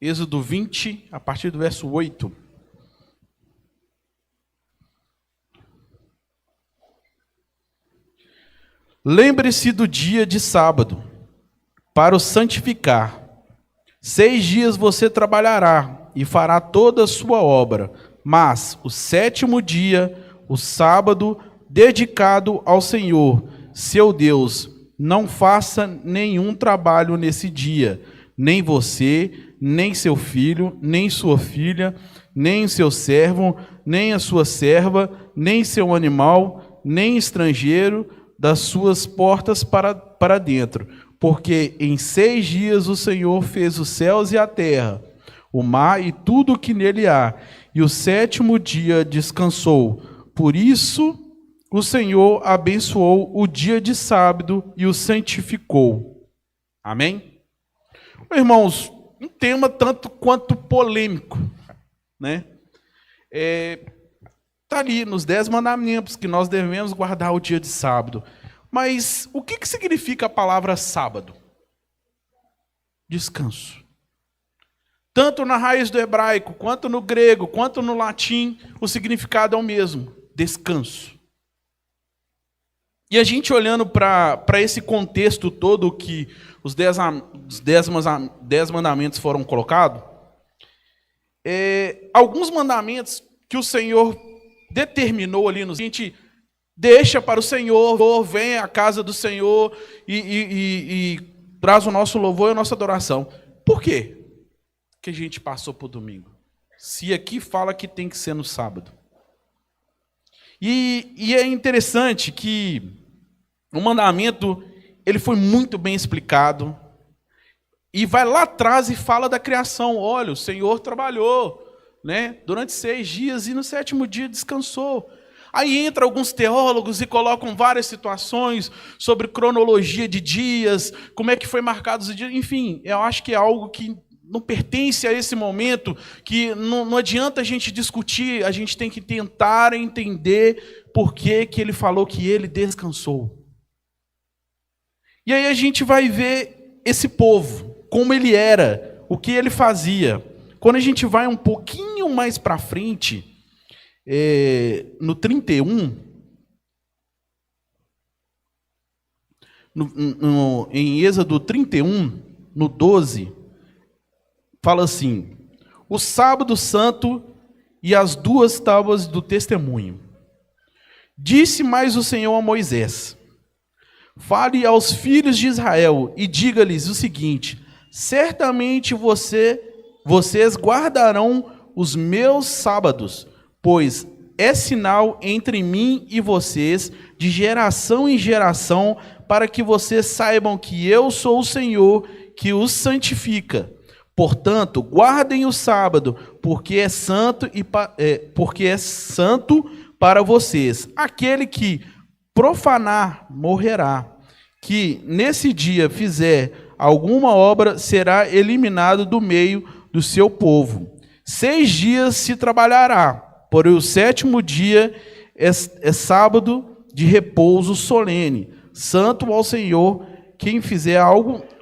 Êxodo 20, a partir do verso 8. Lembre-se do dia de sábado, para o santificar. 6 dias você trabalhará e fará toda a sua obra, mas o 7º dia, o sábado, dedicado ao Senhor, seu Deus, não faça nenhum trabalho nesse dia, nem você, nem seu filho, nem sua filha, nem seu servo, nem a sua serva, nem seu animal, nem estrangeiro, das suas portas para dentro. Porque em 6 dias o Senhor fez os céus e a terra, o mar e tudo o que nele há, e o 7º dia descansou. Por isso o Senhor abençoou o dia de sábado e o santificou. Amém? Irmãos, um tema tanto quanto polêmico, né? Está ali nos 10 mandamentos que nós devemos guardar o dia de sábado. Mas o que significa a palavra sábado? Descanso. Tanto na raiz do hebraico, quanto no grego, quanto no latim, o significado é o mesmo: descanso. E a gente olhando para esse contexto todo que os 10 mandamentos foram colocados, alguns mandamentos que o Senhor determinou ali, a gente deixa para o Senhor, vem à casa do Senhor e traz o nosso louvor e a nossa adoração. Por quê que a gente passou para o domingo? Se aqui fala que tem que ser no sábado. E é interessante que o mandamento ele foi muito bem explicado e vai lá atrás e fala da criação. Olha, o Senhor trabalhou, né, durante 6 dias e no 7º dia descansou. Aí entra alguns teólogos e colocam várias situações sobre cronologia de dias, como é que foi marcados os dias. Enfim, eu acho que é algo que não pertence a esse momento, que não adianta a gente discutir, a gente tem que tentar entender por que ele falou que ele descansou. E aí a gente vai ver esse povo, como ele era, o que ele fazia. Quando a gente vai um pouquinho mais para frente, no 31, em Êxodo 31, no 12, fala assim: o sábado santo e as 2 tábuas do testemunho. Disse mais o Senhor a Moisés: fale aos filhos de Israel e diga-lhes o seguinte: certamente vocês guardarão os meus sábados, pois é sinal entre mim e vocês, de geração em geração, para que vocês saibam que eu sou o Senhor, que os santifica. Portanto, guardem o sábado, porque é santo para vocês. Aquele que profanar morrerá. Que nesse dia fizer alguma obra será eliminado do meio do seu povo. 6 dias se trabalhará, porém o 7º dia é sábado de repouso solene, santo ao Senhor. Quem fizer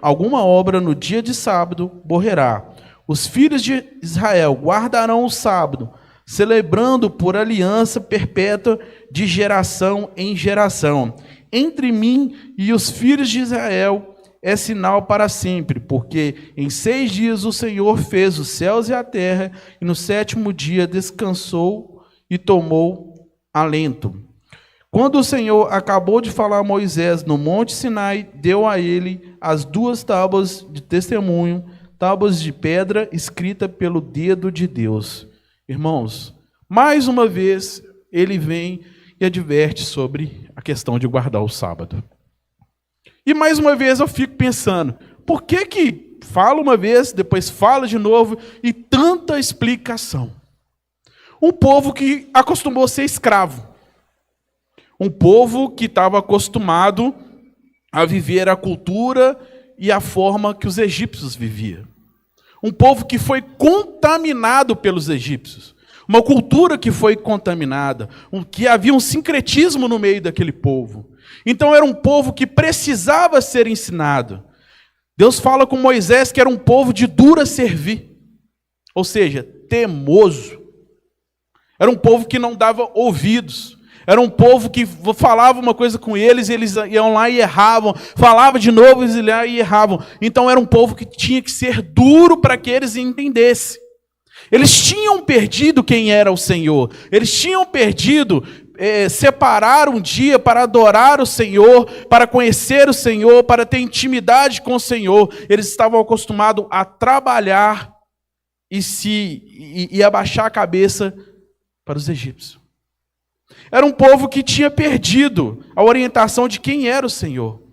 alguma obra no dia de sábado morrerá. Os filhos de Israel guardarão o sábado, celebrando por aliança perpétua de geração em geração. Entre mim e os filhos de Israel é sinal para sempre, porque em 6 dias o Senhor fez os céus e a terra, e no 7º dia descansou e tomou alento. Quando o Senhor acabou de falar a Moisés no Monte Sinai, deu a ele as 2 tábuas de testemunho, tábuas de pedra escrita pelo dedo de Deus. Irmãos, mais uma vez ele vem e adverte sobre a questão de guardar o sábado. E mais uma vez eu fico pensando, por que fala uma vez, depois fala de novo, e tanta explicação? Um povo que acostumou a ser escravo. Um povo que estava acostumado a viver a cultura e a forma que os egípcios viviam. Um povo que foi contaminado pelos egípcios. Uma cultura que foi contaminada, que havia um sincretismo no meio daquele povo. Então era um povo que precisava ser ensinado. Deus fala com Moisés que era um povo de dura servir. ou seja, temoso. Era um povo que não dava ouvidos. Era um povo que falava uma coisa com eles, e eles iam lá e erravam. Falava de novo, eles iam lá e erravam. Então era um povo que tinha que ser duro para que eles entendessem. Eles tinham perdido quem era o Senhor. Eles tinham perdido separar um dia para adorar o Senhor, para conhecer o Senhor, para ter intimidade com o Senhor. Eles estavam acostumados a trabalhar e abaixar a cabeça para os egípcios. Era um povo que tinha perdido a orientação de quem era o Senhor.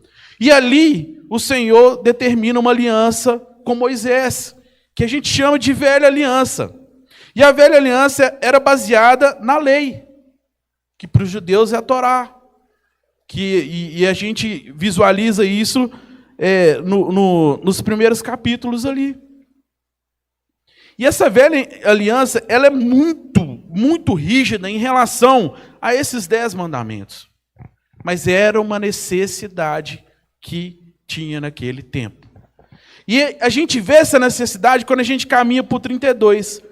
E ali o Senhor determina uma aliança com Moisés, que a gente chama de velha aliança. E a velha aliança era baseada na lei, que para os judeus é a Torá. E a gente visualiza isso nos primeiros capítulos ali. E essa velha aliança, ela é muito rígida em relação a esses 10 mandamentos. Mas era uma necessidade que tinha naquele tempo. E a gente vê essa necessidade quando a gente caminha para o 32.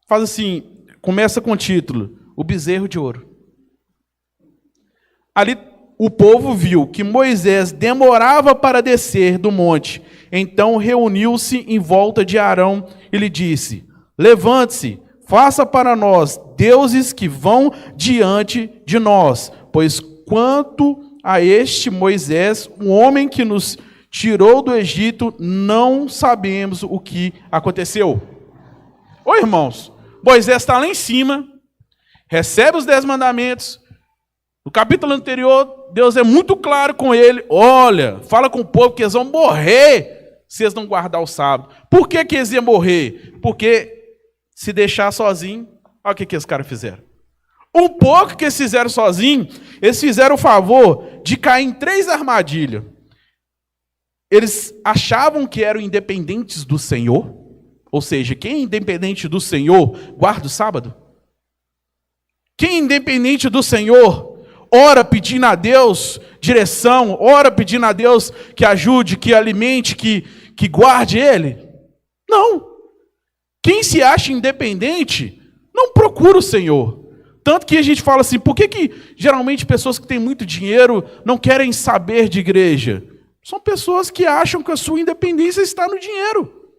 Faz assim, começa com o título, o bezerro de ouro. Ali o povo viu que Moisés demorava para descer do monte. Então reuniu-se em volta de Arão e lhe disse: levante-se, faça para nós deuses que vão diante de nós, pois quanto a este Moisés, um homem que nos tirou do Egito, não sabemos o que aconteceu. Ô irmãos, Moisés está lá em cima, recebe os 10 mandamentos. No capítulo anterior, Deus é muito claro com ele. Olha, fala com o povo que eles vão morrer se eles não guardar o sábado. Por que eles iam morrer? Porque se deixar sozinho, olha o que os caras fizeram. Um pouco que eles fizeram sozinho, eles fizeram o favor de cair em 3 armadilhas. Eles achavam que eram independentes do Senhor, ou seja, quem é independente do Senhor, guarda o sábado. Quem é independente do Senhor, ora pedindo a Deus direção, ora pedindo a Deus que ajude, que alimente, que guarde ele. Não. Quem se acha independente, não procura o Senhor. Tanto que a gente fala assim, por que geralmente pessoas que têm muito dinheiro não querem saber de igreja? São pessoas que acham que a sua independência está no dinheiro.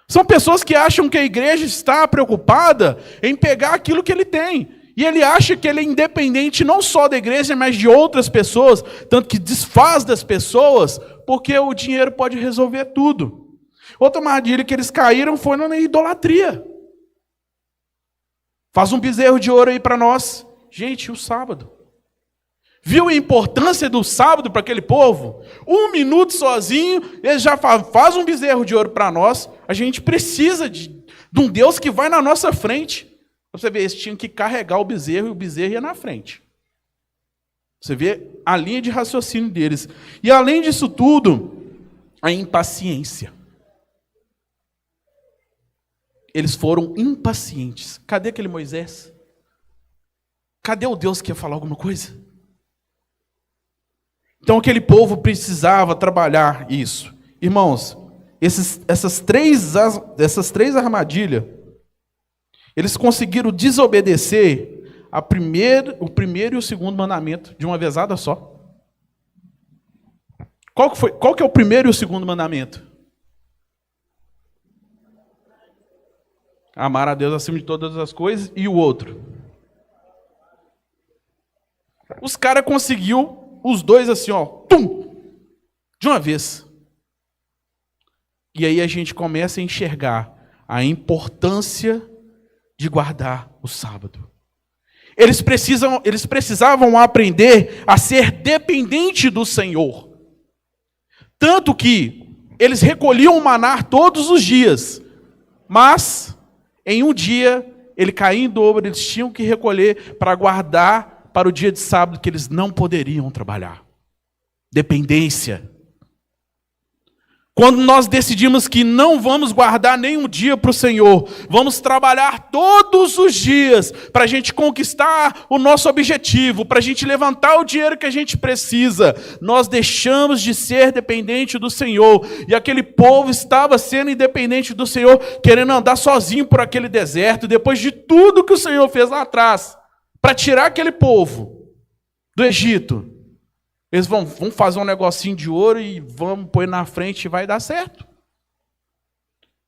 São pessoas que acham que a igreja está preocupada em pegar aquilo que ele tem. E ele acha que ele é independente não só da igreja, mas de outras pessoas, tanto que desfaz das pessoas, porque o dinheiro pode resolver tudo. Outra armadilha que eles caíram foi na idolatria. Faz um bezerro de ouro aí para nós. Gente, o sábado. Viu a importância do sábado para aquele povo? 1 minuto sozinho, ele já faz um bezerro de ouro para nós. A gente precisa de um Deus que vai na nossa frente. Você vê, eles tinham que carregar o bezerro e o bezerro ia na frente. Você vê a linha de raciocínio deles. E além disso tudo, a impaciência. Eles foram impacientes. Cadê aquele Moisés? Cadê o Deus que ia falar alguma coisa? Então aquele povo precisava trabalhar isso. Irmãos, essas três armadilhas, eles conseguiram desobedecer o primeiro e o segundo mandamento de uma vezada só. Qual que é o primeiro e o segundo mandamento? Amar a Deus acima de todas as coisas. E o outro? Os caras conseguiu os dois assim, ó, tum, de uma vez. E aí a gente começa a enxergar a importância de guardar o sábado. Eles precisavam aprender a ser dependente do Senhor. Tanto que eles recolhiam o maná todos os dias, mas em um dia ele caía em dobro, eles tinham que recolher para guardar para o dia de sábado que eles não poderiam trabalhar. Dependência. Quando nós decidimos que não vamos guardar nenhum dia para o Senhor, vamos trabalhar todos os dias para a gente conquistar o nosso objetivo, para a gente levantar o dinheiro que a gente precisa, nós deixamos de ser dependente do Senhor. E aquele povo estava sendo independente do Senhor, querendo andar sozinho por aquele deserto, depois de tudo que o Senhor fez lá atrás, para tirar aquele povo do Egito. Eles vão fazer um negocinho de ouro e vamos pôr na frente e vai dar certo.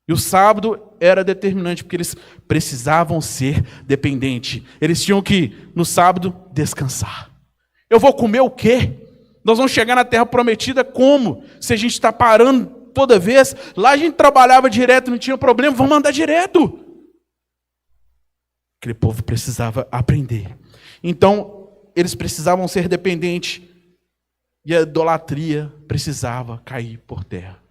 E o sábado era determinante, porque eles precisavam ser dependentes. Eles tinham que, no sábado, descansar. Eu vou comer o quê? Nós vamos chegar na terra prometida como? Se a gente está parando toda vez, lá a gente trabalhava direto, não tinha problema, vamos andar direto. Aquele povo precisava aprender. Então, eles precisavam ser dependentes. E a idolatria precisava cair por terra.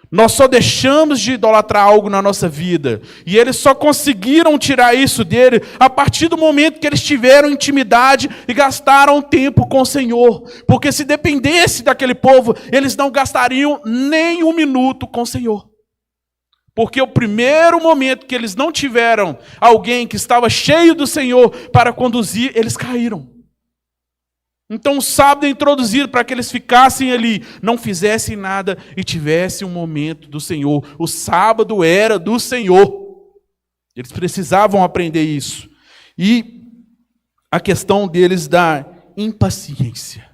Nós só deixamos de idolatrar algo na nossa vida. E eles só conseguiram tirar isso dele a partir do momento que eles tiveram intimidade e gastaram tempo com o Senhor. Porque se dependesse daquele povo, eles não gastariam nem um minuto com o Senhor. Porque o primeiro momento que eles não tiveram alguém que estava cheio do Senhor para conduzir, eles caíram. Então o sábado é introduzido para que eles ficassem ali, não fizessem nada e tivessem um momento do Senhor. O sábado era do Senhor. Eles precisavam aprender isso. E a questão deles da impaciência.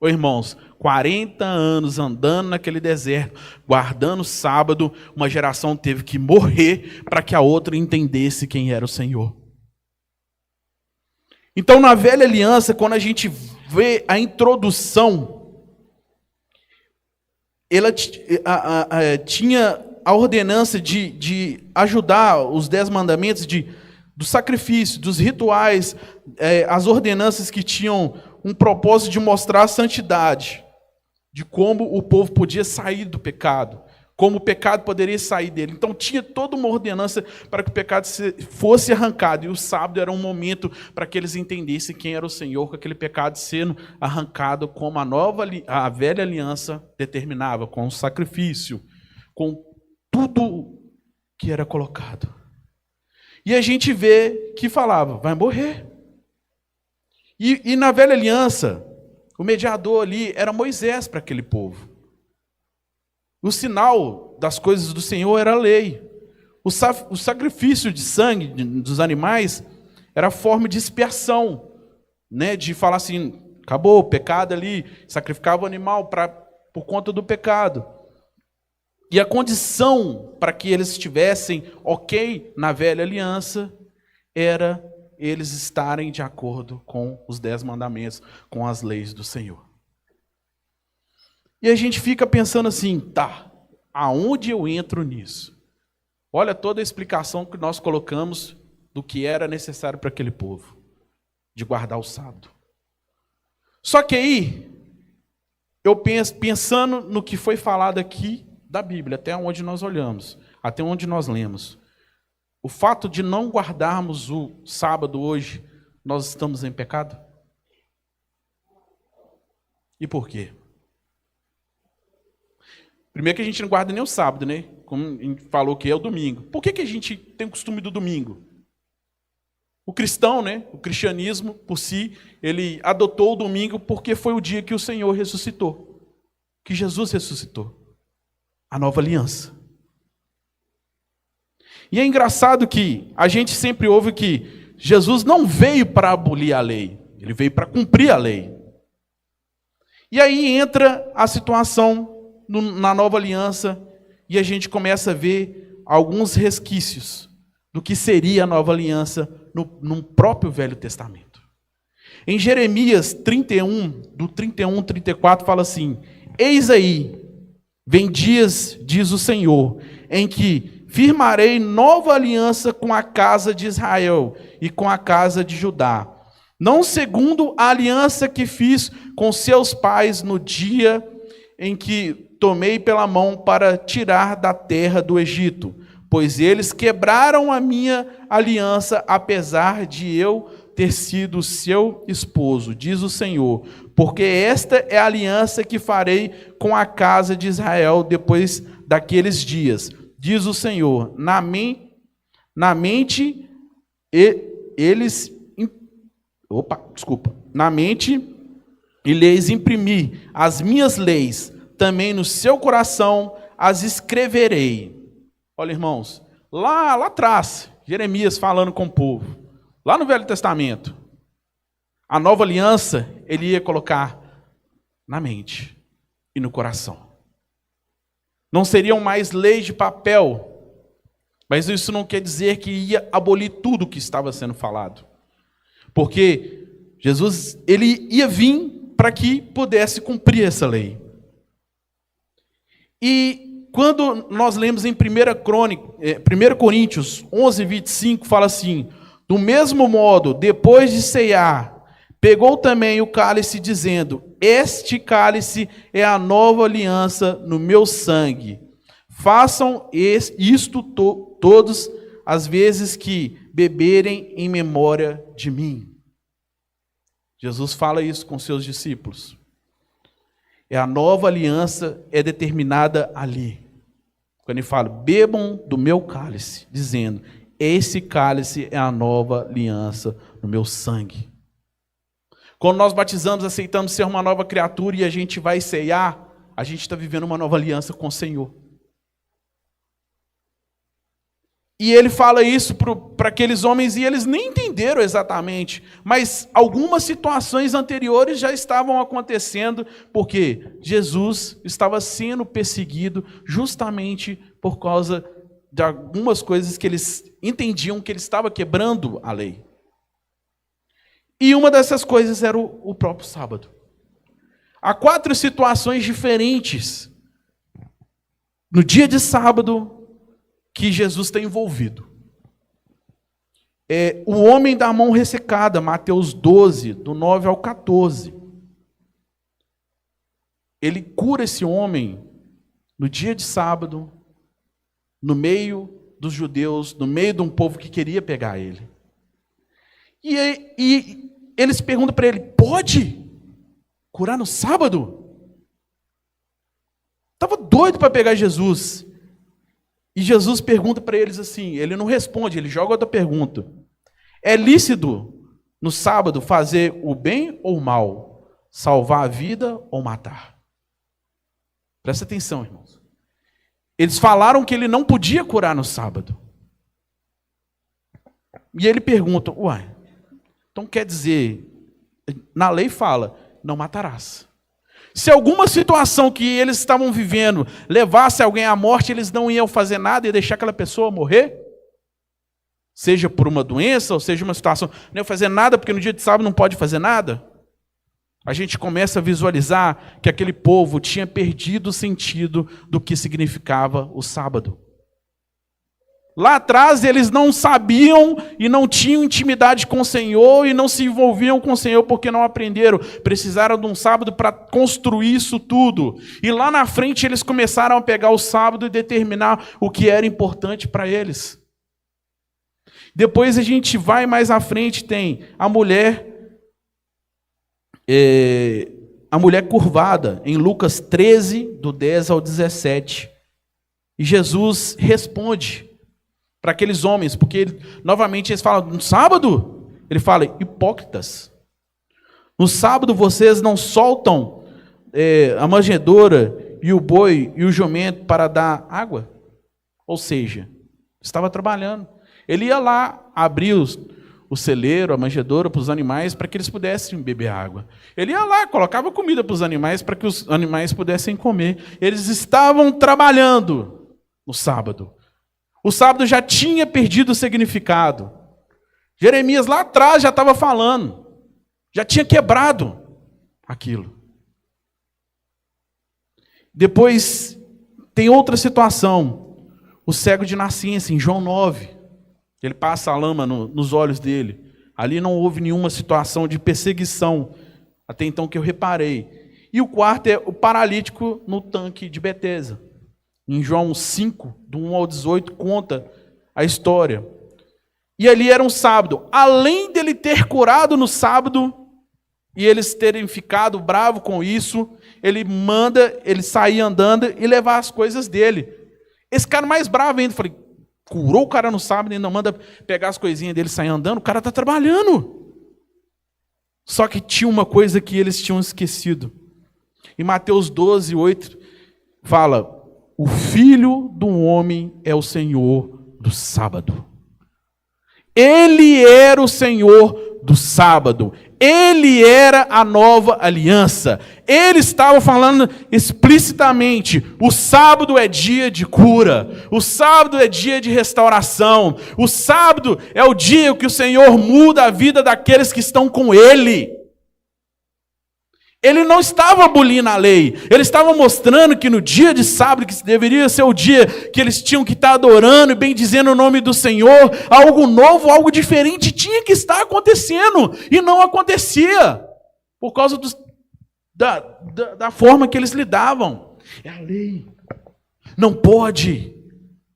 Ô irmãos, 40 anos andando naquele deserto, guardando o sábado, uma geração teve que morrer para que a outra entendesse quem era o Senhor. Então na velha aliança, quando a gente vê a introdução, ela tinha a ordenança de ajudar os 10 mandamentos do sacrifício, dos rituais, as ordenanças que tinham um propósito de mostrar a santidade, de como o povo podia sair do pecado, como o pecado poderia sair dele. Então tinha toda uma ordenança para que o pecado fosse arrancado, e o sábado era um momento para que eles entendessem quem era o Senhor, com aquele pecado sendo arrancado, como a velha aliança determinava, com o sacrifício, com tudo que era colocado. E a gente vê que falava, vai morrer. E na velha aliança, o mediador ali era Moisés para aquele povo. O sinal das coisas do Senhor era a lei. O sacrifício de sangue dos animais era a forma de expiação, né? De falar assim, acabou o pecado ali, sacrificava o animal por conta do pecado. E a condição para que eles estivessem ok na velha aliança era eles estarem de acordo com os 10 mandamentos, com as leis do Senhor. E a gente fica pensando assim, tá, aonde eu entro nisso? Olha toda a explicação que nós colocamos do que era necessário para aquele povo, de guardar o sábado. Só que aí, eu pensando no que foi falado aqui da Bíblia, até onde nós olhamos, até onde nós lemos, o fato de não guardarmos o sábado hoje, nós estamos em pecado? E por quê? Primeiro que a gente não guarda nem o sábado, né? Como a gente falou que é o domingo. Por que a gente tem o costume do domingo? O cristão, né? O cristianismo, por si, ele adotou o domingo porque foi o dia que o Senhor ressuscitou. Que Jesus ressuscitou. A nova aliança. E é engraçado que a gente sempre ouve que Jesus não veio para abolir a lei. Ele veio para cumprir a lei. E aí entra a situação na nova aliança, e a gente começa a ver alguns resquícios do que seria a nova aliança no próprio Velho Testamento. Em Jeremias 31, do 31, 34, fala assim, eis aí, vem dias, diz o Senhor, em que firmarei nova aliança com a casa de Israel e com a casa de Judá, não segundo a aliança que fiz com seus pais no dia em que tomei pela mão para tirar da terra do Egito, pois eles quebraram a minha aliança, apesar de eu ter sido seu esposo, diz o Senhor. porque esta é a aliança que farei com a casa de Israel depois daqueles dias, diz o Senhor. Na mente e lhes imprimi as minhas leis, também no seu coração as escreverei. Olha, irmãos, lá atrás, Jeremias falando com o povo, lá no Velho Testamento, a nova aliança ele ia colocar na mente e no coração. Não seriam mais leis de papel, mas isso não quer dizer que ia abolir tudo o que estava sendo falado. Porque Jesus ele ia vir para que pudesse cumprir essa lei. E quando nós lemos em 1 Coríntios 11, 25, fala assim: do mesmo modo, depois de ceiar, pegou também o cálice, dizendo: este cálice é a nova aliança no meu sangue. Façam isto todos as vezes que beberem em memória de mim. Jesus fala isso com seus discípulos. A nova aliança é determinada ali. Quando ele fala, bebam do meu cálice, dizendo, esse cálice é a nova aliança no meu sangue. Quando nós batizamos, aceitamos ser uma nova criatura e a gente vai ceiar, a gente está vivendo uma nova aliança com o Senhor. E ele fala isso para aqueles homens e eles nem entenderam exatamente, mas algumas situações anteriores já estavam acontecendo, porque Jesus estava sendo perseguido justamente por causa de algumas coisas que eles entendiam que ele estava quebrando a lei. E uma dessas coisas era o próprio sábado. Há 4 situações diferentes no dia de sábado que Jesus está envolvido. O homem da mão ressecada, Mateus 12, do 9 ao 14. Ele cura esse homem no dia de sábado, no meio dos judeus, no meio de um povo que queria pegar ele. E eles perguntam para ele, pode curar no sábado? Estava doido para pegar Jesus. E Jesus pergunta para eles assim, ele não responde, ele joga outra pergunta. É lícito no sábado fazer o bem ou o mal? Salvar a vida ou matar? Presta atenção, irmãos. Eles falaram que ele não podia curar no sábado. E ele pergunta, uai, então quer dizer, na lei fala, não matarás. Se alguma situação que eles estavam vivendo levasse alguém à morte, eles não iam fazer nada e deixar aquela pessoa morrer? Seja por uma doença, ou seja uma situação, não iam fazer nada porque no dia de sábado não pode fazer nada? A gente começa a visualizar que aquele povo tinha perdido o sentido do que significava o sábado. Lá atrás eles não sabiam e não tinham intimidade com o Senhor e não se envolviam com o Senhor porque não aprenderam. Precisaram de um sábado para construir isso tudo. E lá na frente eles começaram a pegar o sábado e determinar o que era importante para eles. Depois a gente vai mais à frente, tem a mulher curvada, em Lucas 13, do 10 ao 17. E Jesus responde para aqueles homens, porque novamente eles falam, no sábado? Ele fala, hipócritas. No sábado vocês não soltam a manjedoura e o boi e o jumento para dar água? Ou seja, estava trabalhando. Ele ia lá abrir o celeiro, a manjedoura para os animais, para que eles pudessem beber água. Ele ia lá, colocava comida para os animais, para que os animais pudessem comer. Eles estavam trabalhando no sábado. O sábado já tinha perdido o significado. Jeremias lá atrás já estava falando. Já tinha quebrado aquilo. Depois tem outra situação. O cego de nascença, em João 9. Ele passa a lama nos olhos dele. Ali não houve nenhuma situação de perseguição, até então que eu reparei. E o quarto é o paralítico no tanque de Betesda. Em João 5, do 1 ao 18, conta a história. E ali era um sábado. Além dele ter curado no sábado, e eles terem ficado bravos com isso, ele manda ele sair andando e levar as coisas dele. Esse cara mais bravo ainda, falei, curou o cara no sábado e ainda manda pegar as coisinhas dele e sair andando, o cara está trabalhando. Só que tinha uma coisa que eles tinham esquecido. Em Mateus 12, 8, fala, o Filho do Homem é o Senhor do sábado. Ele era o Senhor do sábado. Ele era a nova aliança. Ele estava falando explicitamente, o sábado é dia de cura. O sábado é dia de restauração. O sábado é o dia que o Senhor muda a vida daqueles que estão com Ele. Ele não estava abolindo a lei, ele estava mostrando que no dia de sábado, que deveria ser o dia que eles tinham que estar adorando e bendizendo o nome do Senhor, algo novo, algo diferente tinha que estar acontecendo, e não acontecia, por causa da forma que eles lidavam. É a lei, não pode,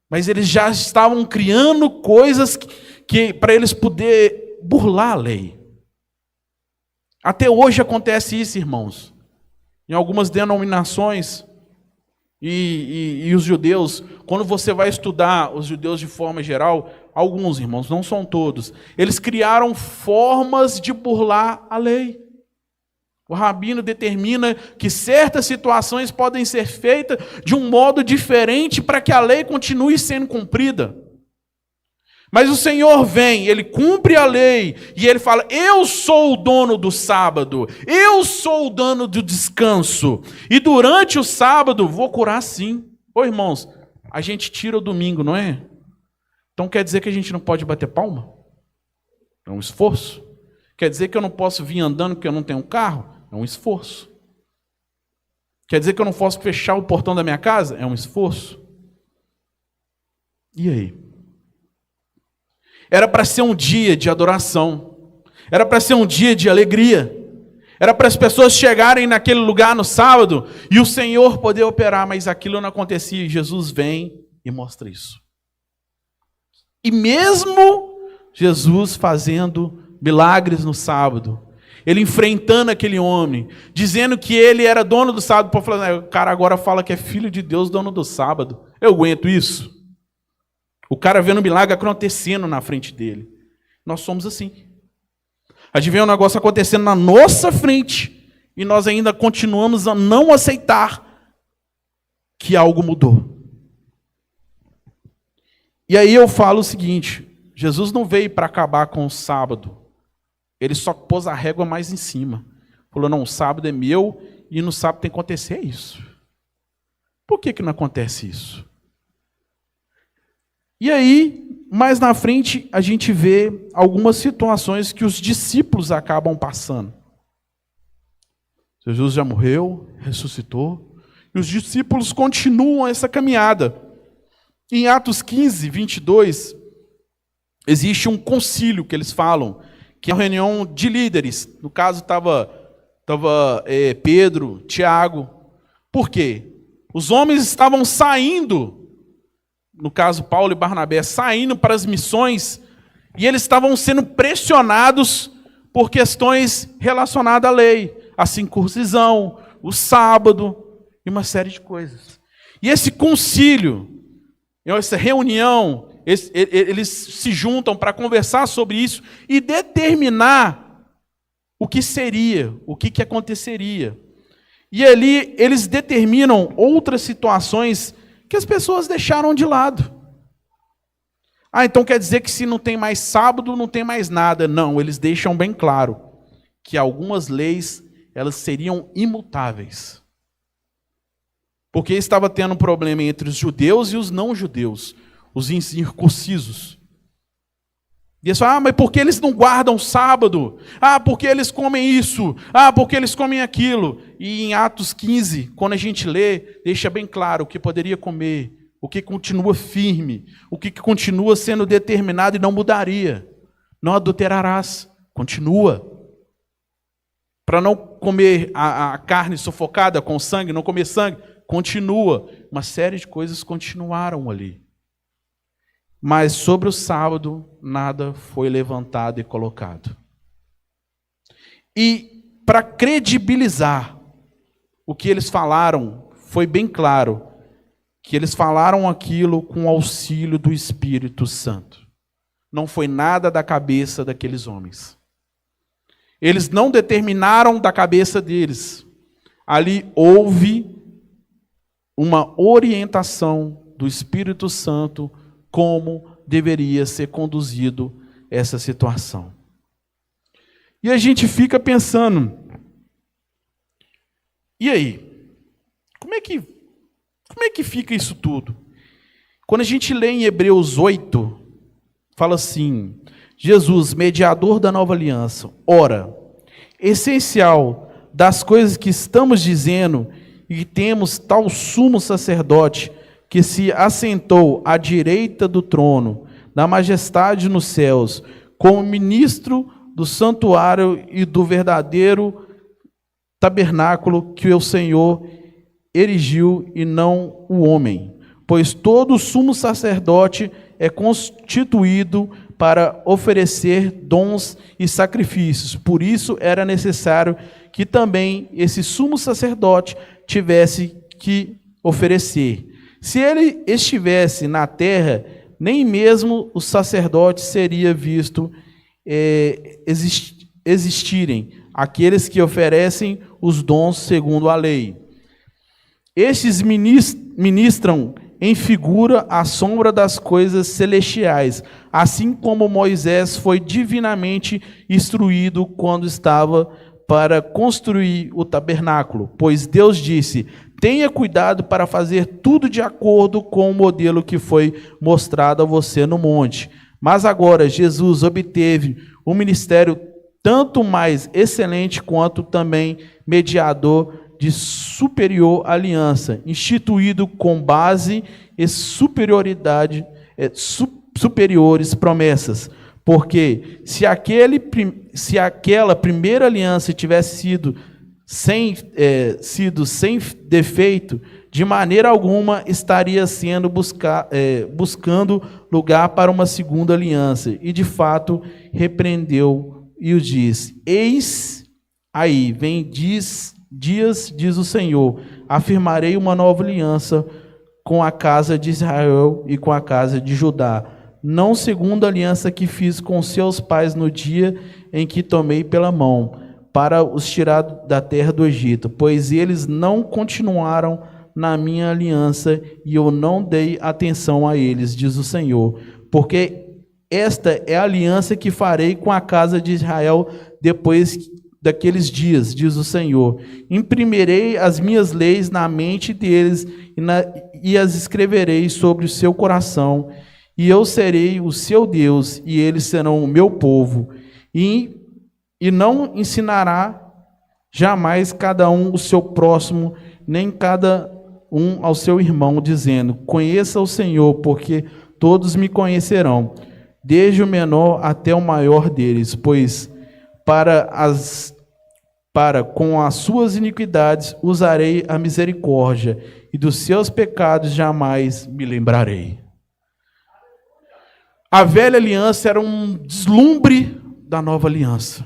mas eles já estavam criando coisas que para eles poderem burlar a lei. Até hoje acontece isso, irmãos. Em algumas denominações, e os judeus, quando você vai estudar os judeus de forma geral, alguns, irmãos, não são todos, eles criaram formas de burlar a lei. O rabino determina que certas situações podem ser feitas de um modo diferente para que a lei continue sendo cumprida. Mas o Senhor vem, Ele cumpre a lei, e Ele fala, eu sou o dono do sábado, eu sou o dono do descanso, e durante o sábado vou curar sim. Ô irmãos, a gente tira o domingo, não é? Então quer dizer que a gente não pode bater palma? É um esforço. Quer dizer que eu não posso vir andando porque eu não tenho carro? É um esforço. Quer dizer que eu não posso fechar o portão da minha casa? É um esforço. E aí? Era para ser um dia de adoração. Era para ser um dia de alegria. Era para as pessoas chegarem naquele lugar no sábado e o Senhor poder operar, mas aquilo não acontecia. E Jesus vem e mostra isso. E mesmo Jesus fazendo milagres no sábado, ele enfrentando aquele homem, dizendo que ele era dono do sábado, para falar, o cara agora fala que é filho de Deus, dono do sábado. Eu aguento isso? O cara vendo o milagre acontecendo na frente dele. Nós somos assim. A gente vê um negócio acontecendo na nossa frente e nós ainda continuamos a não aceitar que algo mudou. E aí eu falo o seguinte, Jesus não veio para acabar com o sábado. Ele só pôs a régua mais em cima. Falou, não, o sábado é meu e no sábado tem que acontecer isso. Por que não acontece isso? E aí, mais na frente, a gente vê algumas situações que os discípulos acabam passando. Jesus já morreu, ressuscitou, e os discípulos continuam essa caminhada. Em Atos 15, 22, existe um concílio que eles falam, que é uma reunião de líderes. No caso, estava Pedro, Tiago. Por quê? Os homens estavam saindo, no caso Paulo e Barnabé, saindo para as missões, e eles estavam sendo pressionados por questões relacionadas à lei, a circuncisão, o sábado, e uma série de coisas. E esse concílio, essa reunião, eles se juntam para conversar sobre isso e determinar o que seria, o que aconteceria. E ali eles determinam outras situações que as pessoas deixaram de lado. Então quer dizer que se não tem mais sábado, não tem mais nada. Não, eles deixam bem claro que algumas leis, elas seriam imutáveis. Porque estava tendo um problema entre os judeus e os não-judeus, os incircuncisos. E eles falam, mas por que eles não guardam o sábado? Porque eles comem isso. Porque eles comem aquilo. E em Atos 15, quando a gente lê, deixa bem claro o que poderia comer, o que continua firme, o que continua sendo determinado e não mudaria. Não adulterarás. Continua. Para não comer a carne sufocada com sangue, não comer sangue, continua. Uma série de coisas continuaram ali. Mas sobre o sábado, nada foi levantado e colocado. E para credibilizar o que eles falaram, foi bem claro que eles falaram aquilo com o auxílio do Espírito Santo. Não foi nada da cabeça daqueles homens. Eles não determinaram da cabeça deles. Ali houve uma orientação do Espírito Santo como deveria ser conduzido essa situação. E a gente fica pensando, e aí? Como é que fica isso tudo? Quando a gente lê em Hebreus 8, fala assim: Jesus, mediador da nova aliança, ora, essencial das coisas que estamos dizendo, e temos tal sumo sacerdote que se assentou à direita do trono, da majestade nos céus, como ministro do santuário e do verdadeiro tabernáculo que o Senhor erigiu e não o homem. Pois todo sumo sacerdote é constituído para oferecer dons e sacrifícios. Por isso era necessário que também esse sumo sacerdote tivesse que oferecer. Se ele estivesse na terra, nem mesmo o sacerdote seria visto existirem aqueles que oferecem os dons segundo a lei. Estes ministram em figura a sombra das coisas celestiais, assim como Moisés foi divinamente instruído quando estava para construir o tabernáculo. Pois Deus disse: tenha cuidado para fazer tudo de acordo com o modelo que foi mostrado a você no monte. Mas agora Jesus obteve um ministério tanto mais excelente quanto também mediador de superior aliança, instituído com base e superiores promessas. Porque se aquela primeira aliança tivesse sido sem defeito, de maneira alguma estaria sendo buscando lugar para uma segunda aliança. E de fato repreendeu e o disse: eis aí, vem dias, diz o Senhor, afirmarei uma nova aliança com a casa de Israel e com a casa de Judá, não segundo a aliança que fiz com seus pais no dia em que tomei pela mão, para os tirar da terra do Egito, pois eles não continuaram na minha aliança, e eu não dei atenção a eles, diz o Senhor, porque esta é a aliança que farei com a casa de Israel depois daqueles dias, diz o Senhor. Imprimirei as minhas leis na mente deles e as escreverei sobre o seu coração, e eu serei o seu Deus, e eles serão o meu povo. E não ensinará jamais cada um o seu próximo, nem cada um ao seu irmão, dizendo: conheça o Senhor, porque todos me conhecerão, desde o menor até o maior deles, pois com as suas iniquidades usarei a misericórdia, e dos seus pecados jamais me lembrarei. A velha aliança era um deslumbre da nova aliança.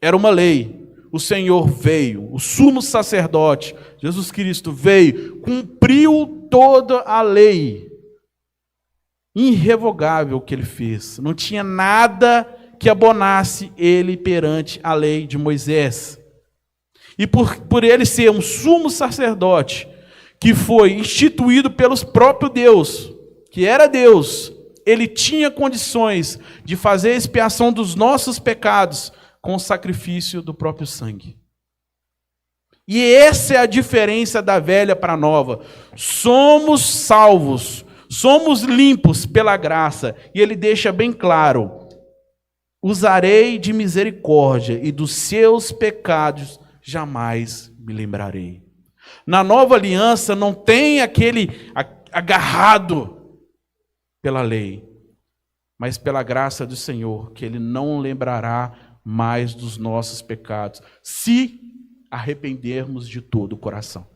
Era uma lei. O Senhor veio, o sumo sacerdote, Jesus Cristo veio, cumpriu toda a lei. Irrevogável o que ele fez. Não tinha nada que abonasse ele perante a lei de Moisés. E por ele ser um sumo sacerdote, que foi instituído pelos próprio Deus, que era Deus, ele tinha condições de fazer a expiação dos nossos pecados com o sacrifício do próprio sangue. E essa é a diferença da velha para a nova. Somos salvos, somos limpos pela graça. E ele deixa bem claro: usarei de misericórdia, e dos seus pecados jamais me lembrarei. Na nova aliança não tem aquele agarrado pela lei, mas pela graça do Senhor, que ele não lembrará mais dos nossos pecados, se arrependermos de todo o coração.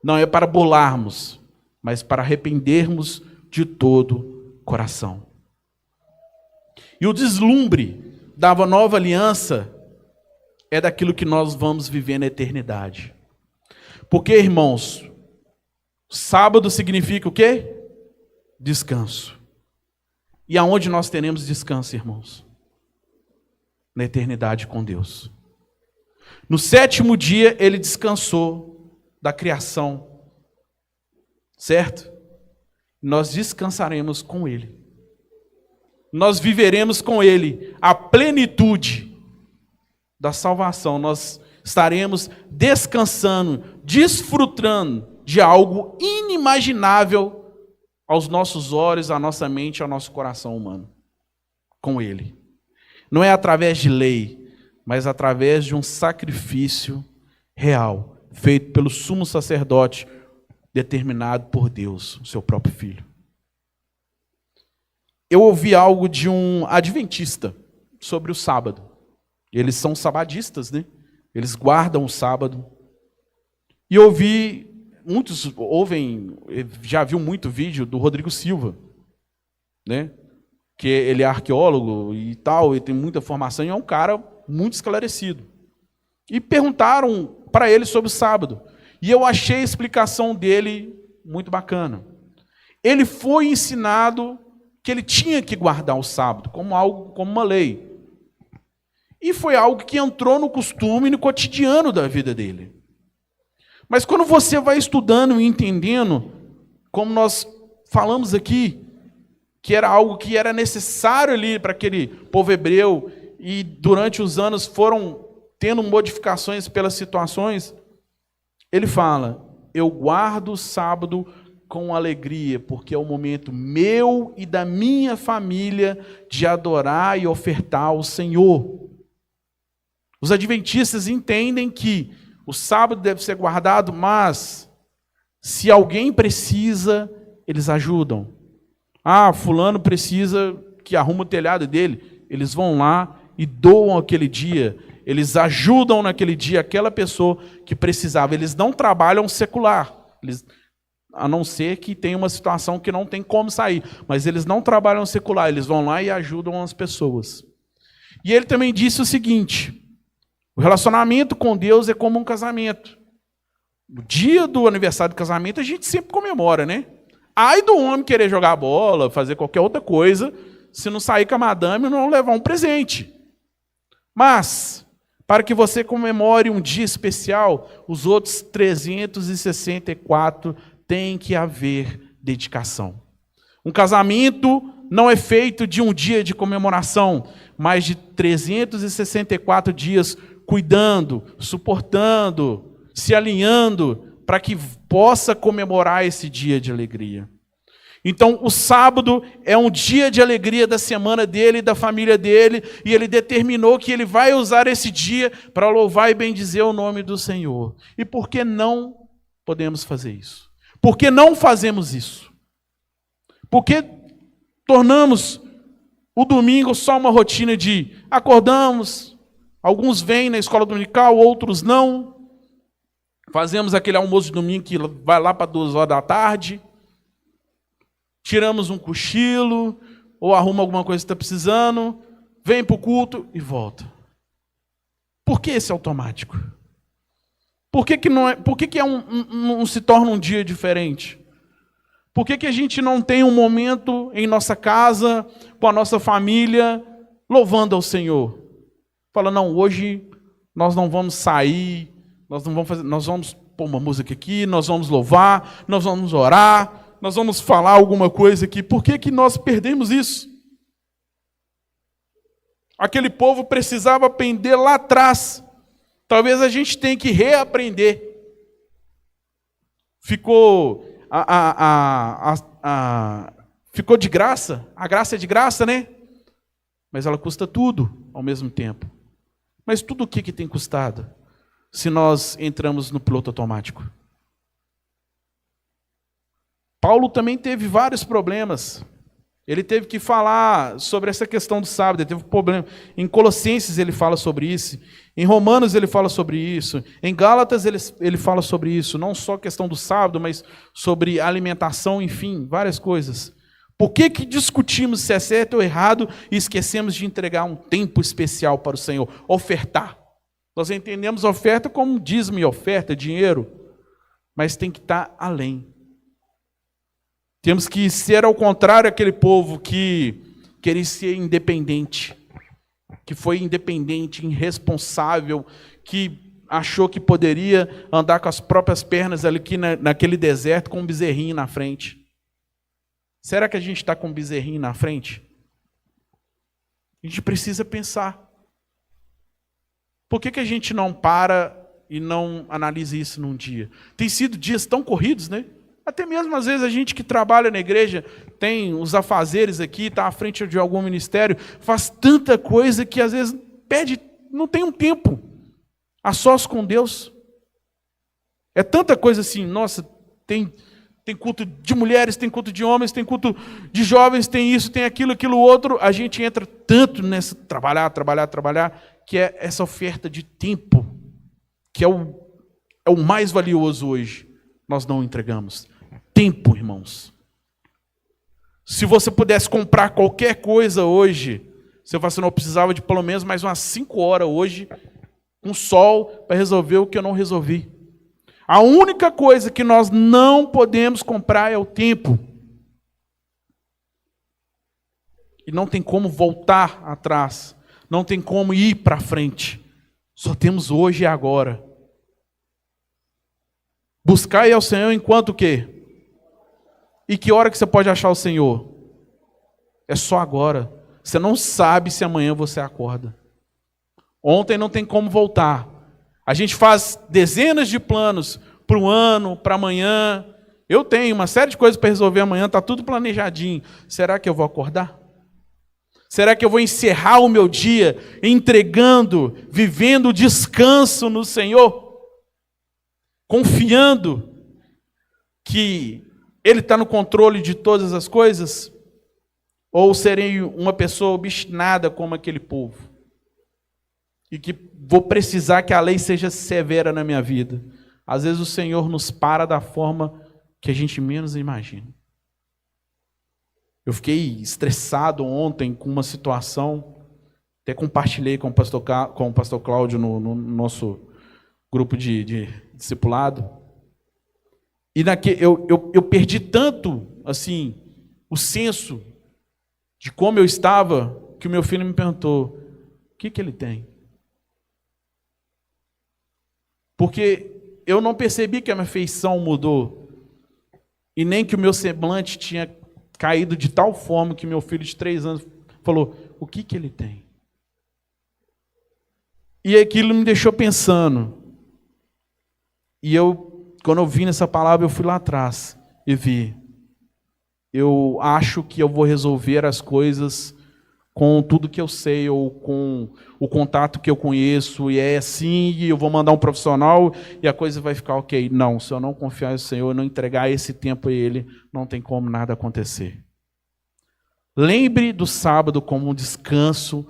Não é para bolarmos, mas para arrependermos de todo o coração. E o deslumbre da nova aliança é daquilo que nós vamos viver na eternidade. Porque, irmãos, sábado significa o quê? Descanso. E aonde nós teremos descanso, irmãos? Na eternidade com Deus. No 7º dia, ele descansou da criação. Certo? Nós descansaremos com ele. Nós viveremos com ele a plenitude da salvação. Nós estaremos descansando, desfrutando de algo inimaginável aos nossos olhos, à nossa mente, ao nosso coração humano. Com ele. Não é através de lei, mas através de um sacrifício real, feito pelo sumo sacerdote, determinado por Deus, o seu próprio Filho. Eu ouvi algo de um adventista sobre o sábado. Eles são sabadistas, né? Eles guardam o sábado. E ouvi, muitos ouvem, já viu muito vídeo do Rodrigo Silva, né? Que ele é arqueólogo e tal, e tem muita formação, e é um cara muito esclarecido. E perguntaram para ele sobre o sábado. E eu achei a explicação dele muito bacana. Ele foi ensinado que ele tinha que guardar o sábado como algo, como uma lei. E foi algo que entrou no costume, no cotidiano da vida dele. Mas quando você vai estudando e entendendo, como nós falamos aqui, que era algo que era necessário ali para aquele povo hebreu, e durante os anos foram tendo modificações pelas situações, ele fala: eu guardo o sábado com alegria, porque é o momento meu e da minha família de adorar e ofertar ao Senhor. Os adventistas entendem que o sábado deve ser guardado, mas se alguém precisa, eles ajudam. Ah, fulano precisa que arruma o telhado dele. Eles vão lá e doam aquele dia. Eles ajudam naquele dia aquela pessoa que precisava. Eles não trabalham secular. A não ser que tenha uma situação que não tem como sair. Mas eles não trabalham secular. Eles vão lá e ajudam as pessoas. E ele também disse o seguinte: o relacionamento com Deus é como um casamento. No dia do aniversário do casamento, a gente sempre comemora, né? Ai do homem querer jogar bola, fazer qualquer outra coisa, se não sair com a madame e não levar um presente. Mas, para que você comemore um dia especial, os outros 364 tem que haver dedicação. Um casamento não é feito de um dia de comemoração, mas de 364 dias cuidando, suportando, se alinhando, para que possa comemorar esse dia de alegria. Então, o sábado é um dia de alegria da semana dele e da família dele, e ele determinou que ele vai usar esse dia para louvar e bendizer o nome do Senhor. E por que não podemos fazer isso? Por que não fazemos isso? Por que tornamos o domingo só uma rotina de acordamos, alguns vêm na escola dominical, outros não. Fazemos aquele almoço de domingo que vai lá para 2 horas da tarde. Tiramos um cochilo, ou arruma alguma coisa que está precisando, vem para o culto e volta. Por que esse automático? Por que não se torna um dia diferente? Por que a gente não tem um momento em nossa casa, com a nossa família, louvando ao Senhor? Fala, não, hoje nós não vamos sair, nós vamos pôr uma música aqui, nós vamos louvar, nós vamos orar, nós vamos falar alguma coisa aqui. Por que nós perdemos isso? Aquele povo precisava aprender lá atrás. Talvez a gente tenha que reaprender. Ficou ficou de graça. A graça é de graça, né? Mas ela custa tudo ao mesmo tempo. Mas tudo o que tem custado? Se nós entramos no piloto automático. Paulo também teve vários problemas. Ele teve que falar sobre essa questão do sábado, ele teve problema. Em Colossenses ele fala sobre isso, em Romanos ele fala sobre isso, em Gálatas ele fala sobre isso, não só a questão do sábado, mas sobre alimentação, enfim, várias coisas. Por que discutimos se é certo ou errado e esquecemos de entregar um tempo especial para o Senhor, ofertar? Nós entendemos oferta como dízimo e oferta, dinheiro, mas tem que estar além. Temos que ser ao contrário aquele povo que queria ser independente, que foi independente, irresponsável, que achou que poderia andar com as próprias pernas ali naquele deserto com um bezerrinho na frente. Será que a gente está com um bezerrinho na frente? A gente precisa pensar. Por que a gente não para e não analisa isso num dia? Tem sido dias tão corridos, né? Até mesmo, às vezes, a gente que trabalha na igreja, tem os afazeres aqui, está à frente de algum ministério, faz tanta coisa que, às vezes, não tem um tempo a sós com Deus. É tanta coisa assim, nossa, tem culto de mulheres, tem culto de homens, tem culto de jovens, tem isso, tem aquilo outro. A gente entra tanto nessa trabalhar, que é essa oferta de tempo, que é o mais valioso hoje. Nós não entregamos. Tempo, irmãos. Se você pudesse comprar qualquer coisa hoje, você não precisava de pelo menos mais umas 5 horas hoje, com sol, para resolver o que eu não resolvi. A única coisa que nós não podemos comprar é o tempo. E não tem como voltar atrás. Não tem como ir para frente. Só temos hoje e agora. Buscai ao Senhor enquanto o quê? E que hora que você pode achar o Senhor? É só agora. Você não sabe se amanhã você acorda. Ontem não tem como voltar. A gente faz dezenas de planos para o ano, para amanhã. Eu tenho uma série de coisas para resolver amanhã, está tudo planejadinho. Será que eu vou acordar? Será que eu vou encerrar o meu dia entregando, vivendo o descanso no Senhor? Confiando que Ele está no controle de todas as coisas? Ou serei uma pessoa obstinada como aquele povo? E que vou precisar que a lei seja severa na minha vida. Às vezes o Senhor nos para da forma que a gente menos imagina. Eu fiquei estressado ontem com uma situação, até compartilhei com o pastor Cláudio no nosso grupo de discipulado. E eu perdi tanto assim o senso de como eu estava, que o meu filho me perguntou: o que ele tem? Porque eu não percebi que a minha feição mudou, e nem que o meu semblante tinha caído de tal forma que meu filho de 3 anos falou: o que ele tem? E aquilo me deixou pensando. E quando eu vi nessa palavra, eu fui lá atrás e vi. Eu acho que eu vou resolver as coisas com tudo que eu sei, ou com o contato que eu conheço, e é assim, e eu vou mandar um profissional, e a coisa vai ficar ok. Não, se eu não confiar no Senhor, não entregar esse tempo a Ele, não tem como nada acontecer. Lembre do sábado como um descanso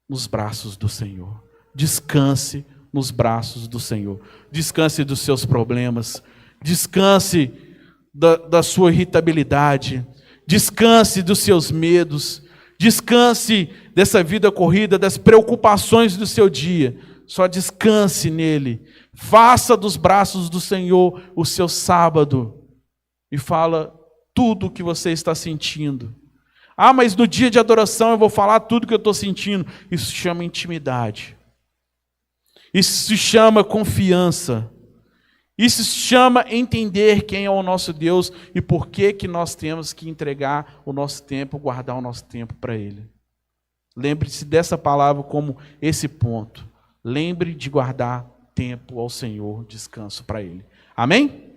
nos braços do Senhor. Descanse nos braços do Senhor. Descanse dos seus problemas. Descanse da sua irritabilidade. Descanse dos seus medos. Descanse dessa vida corrida, das preocupações do seu dia. Só descanse nele. Faça dos braços do Senhor o seu sábado. E fala tudo o que você está sentindo. Ah, mas no dia de adoração eu vou falar tudo que eu estou sentindo. Isso se chama intimidade. Isso se chama confiança. Isso se chama entender quem é o nosso Deus e por que nós temos que entregar o nosso tempo, guardar o nosso tempo para Ele. Lembre-se dessa palavra como esse ponto. Lembre de guardar tempo ao Senhor, descanso para Ele. Amém?